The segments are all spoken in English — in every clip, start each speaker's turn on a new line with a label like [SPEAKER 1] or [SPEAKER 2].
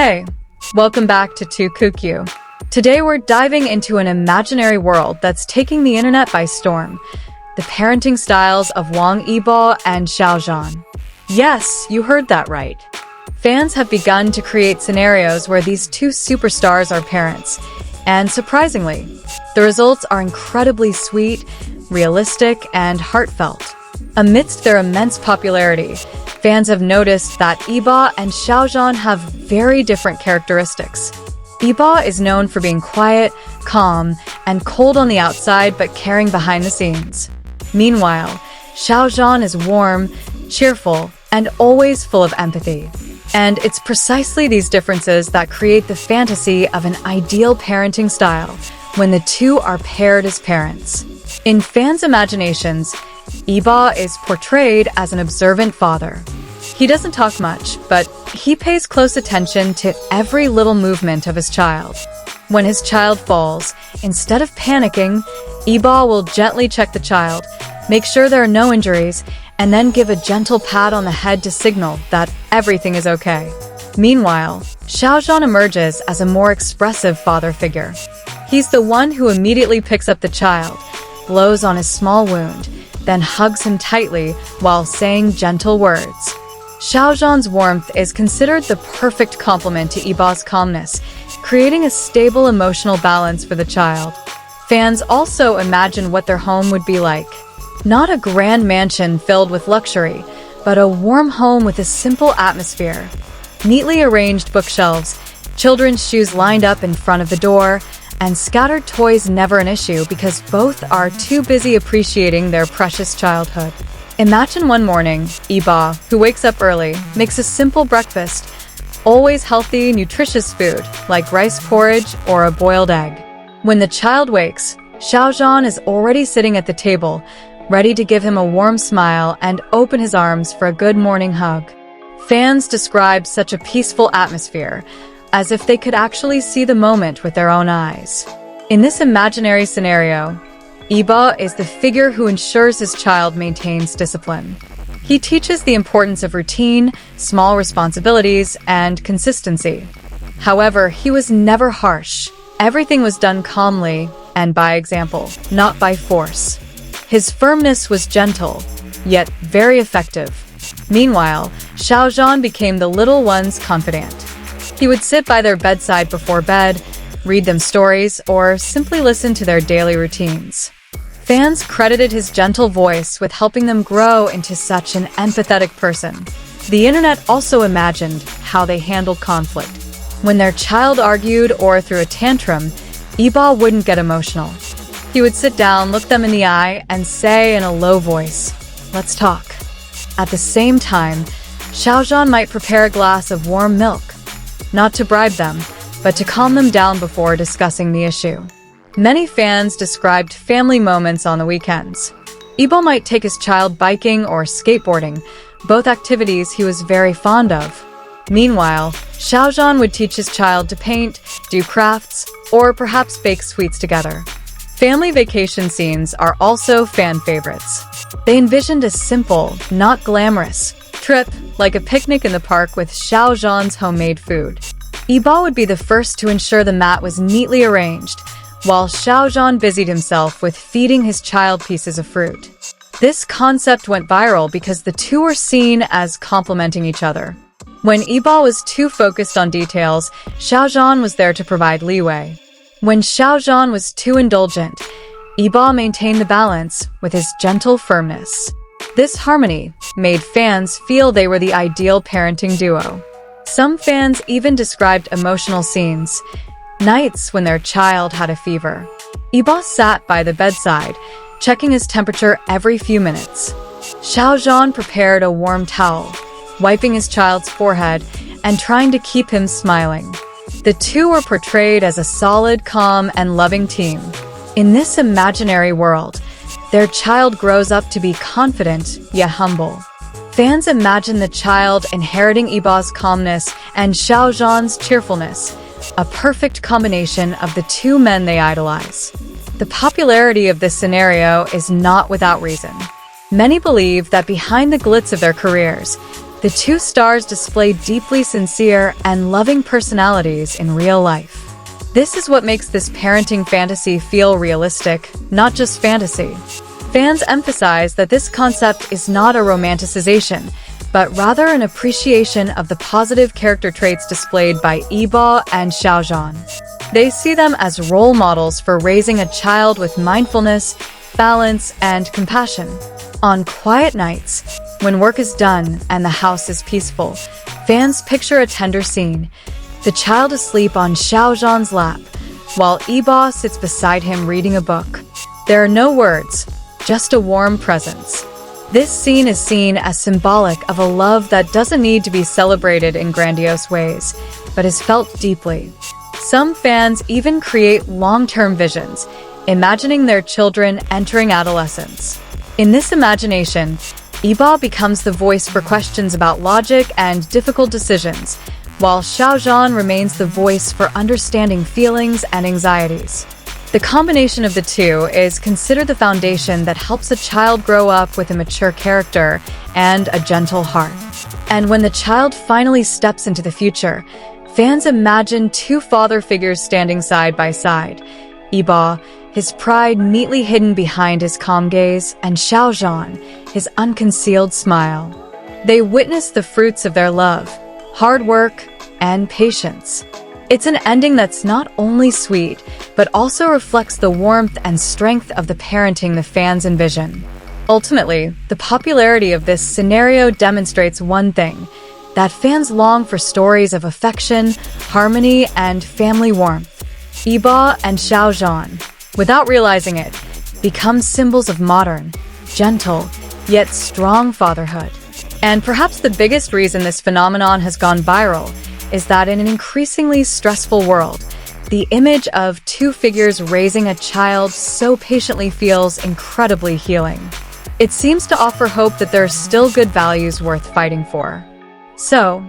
[SPEAKER 1] Hey, welcome back to Kook. Today we're diving into an imaginary world that's taking the internet by storm. The parenting styles of Wang, Yibo, and Xiao Zhan. Yes, you heard that right. Fans have begun to create scenarios where these two superstars are parents. And surprisingly, the results are incredibly sweet, realistic, and heartfelt. Amidst their immense popularity, fans have noticed that Yibo and Xiao Zhan have very different characteristics. Yibo is known for being quiet, calm, and cold on the outside but caring behind the scenes. Meanwhile, Xiao Zhan is warm, cheerful, and always full of empathy. And it's precisely these differences that create the fantasy of an ideal parenting style when the two are paired as parents. In fans' imaginations, Yibo is portrayed as an observant father. He doesn't talk much, but he pays close attention to every little movement of his child. When his child falls, instead of panicking, Yibo will gently check the child, make sure there are no injuries, and then give a gentle pat on the head to signal that everything is okay. Meanwhile, Xiao Zhan emerges as a more expressive father figure. He's the one who immediately picks up the child, blows on his small wound, then hugs him tightly while saying gentle words. Xiao Zhan's warmth is considered the perfect complement to Yibo's calmness, creating a stable emotional balance for the child. Fans also imagine what their home would be like. Not a grand mansion filled with luxury, but a warm home with a simple atmosphere. Neatly arranged bookshelves, children's shoes lined up in front of the door, and scattered toys never an issue because both are too busy appreciating their precious childhood. Imagine one morning, Yibo, who wakes up early, makes a simple breakfast, always healthy, nutritious food, like rice porridge or a boiled egg. When the child wakes, Xiao Zhan is already sitting at the table, ready to give him a warm smile and open his arms for a good morning hug. Fans describe such a peaceful atmosphere, as if they could actually see the moment with their own eyes. In this imaginary scenario, Yibo is the figure who ensures his child maintains discipline. He teaches the importance of routine, small responsibilities, and consistency. However, he was never harsh. Everything was done calmly and by example, not by force. His firmness was gentle, yet very effective. Meanwhile, Xiao Zhan became the little one's confidant. He would sit by their bedside before bed, read them stories, or simply listen to their daily routines. Fans credited his gentle voice with helping them grow into such an empathetic person. The internet also imagined how they handled conflict. When their child argued or threw a tantrum, Yibo wouldn't get emotional. He would sit down, look them in the eye, and say in a low voice, "Let's talk." At the same time, Xiao Zhan might prepare a glass of warm milk, not to bribe them, but to calm them down before discussing the issue. Many fans described family moments on the weekends. Yibo might take his child biking or skateboarding, both activities he was very fond of. Meanwhile, Xiao Zhan would teach his child to paint, do crafts, or perhaps bake sweets together. Family vacation scenes are also fan favorites. They envisioned a simple, not glamorous, trip, like a picnic in the park with Xiao Zhan's homemade food. Yibo would be the first to ensure the mat was neatly arranged, while Xiao Zhan busied himself with feeding his child pieces of fruit. This concept went viral because the two were seen as complementing each other. When Yibo was too focused on details, Xiao Zhan was there to provide leeway. When Xiao Zhan was too indulgent, Yibo maintained the balance with his gentle firmness. This harmony made fans feel they were the ideal parenting duo. Some fans even described emotional scenes, nights when their child had a fever. Yibo sat by the bedside, checking his temperature every few minutes. Xiao Zhan prepared a warm towel, wiping his child's forehead and trying to keep him smiling. The two were portrayed as a solid, calm, and loving team. In this imaginary world, their child grows up to be confident yet humble. Fans imagine the child inheriting Yibo's calmness and Xiao Zhan's cheerfulness, a perfect combination of the two men they idolize. The popularity of this scenario is not without reason. Many believe that behind the glitz of their careers, The two stars display deeply sincere and loving personalities in real life. This is what makes this parenting fantasy feel realistic, not just fantasy. Fans emphasize that this concept is not a romanticization, but rather an appreciation of the positive character traits displayed by Yibo and Xiao Zhan. They see them as role models for raising a child with mindfulness, balance, and compassion. On quiet nights, when work is done and the house is peaceful, fans picture a tender scene. The child asleep on Xiao Zhan's lap, while Yibo sits beside him reading a book. There are no words, just a warm presence. This scene is seen as symbolic of a love that doesn't need to be celebrated in grandiose ways, but is felt deeply. Some fans even create long-term visions, imagining their children entering adolescence. In this imagination, Yibo becomes the voice for questions about logic and difficult decisions, while Xiao Zhan remains the voice for understanding feelings and anxieties. The combination of the two is considered the foundation that helps a child grow up with a mature character and a gentle heart. And when the child finally steps into the future, fans imagine two father figures standing side by side. Yibo, his pride neatly hidden behind his calm gaze, and Xiao Zhan, his unconcealed smile. They witness the fruits of their love, hard work, and patience. It's an ending that's not only sweet, but also reflects the warmth and strength of the parenting the fans envision. Ultimately, the popularity of this scenario demonstrates one thing, that fans long for stories of affection, harmony, and family warmth. Yibo and Xiao Zhan, without realizing it, become symbols of modern, gentle, yet strong fatherhood. And perhaps the biggest reason this phenomenon has gone viral is that in an increasingly stressful world, the image of two figures raising a child so patiently feels incredibly healing. It seems to offer hope that there are still good values worth fighting for. So,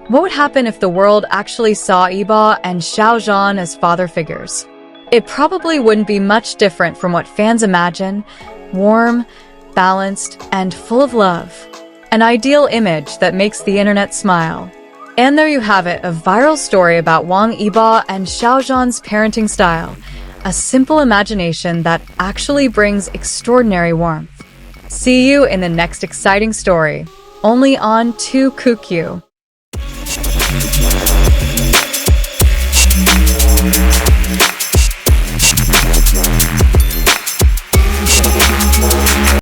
[SPEAKER 1] what would happen if the world actually saw Yibo and Xiao Zhan as father figures? It probably wouldn't be much different from what fans imagine: warm, balanced, and full of love. An ideal image that makes the internet smile. And there you have it, a viral story about Wang, Yibo, and Xiao Zhan's parenting style. A simple imagination that actually brings extraordinary warmth. See you in the next exciting story, only on 2Kook.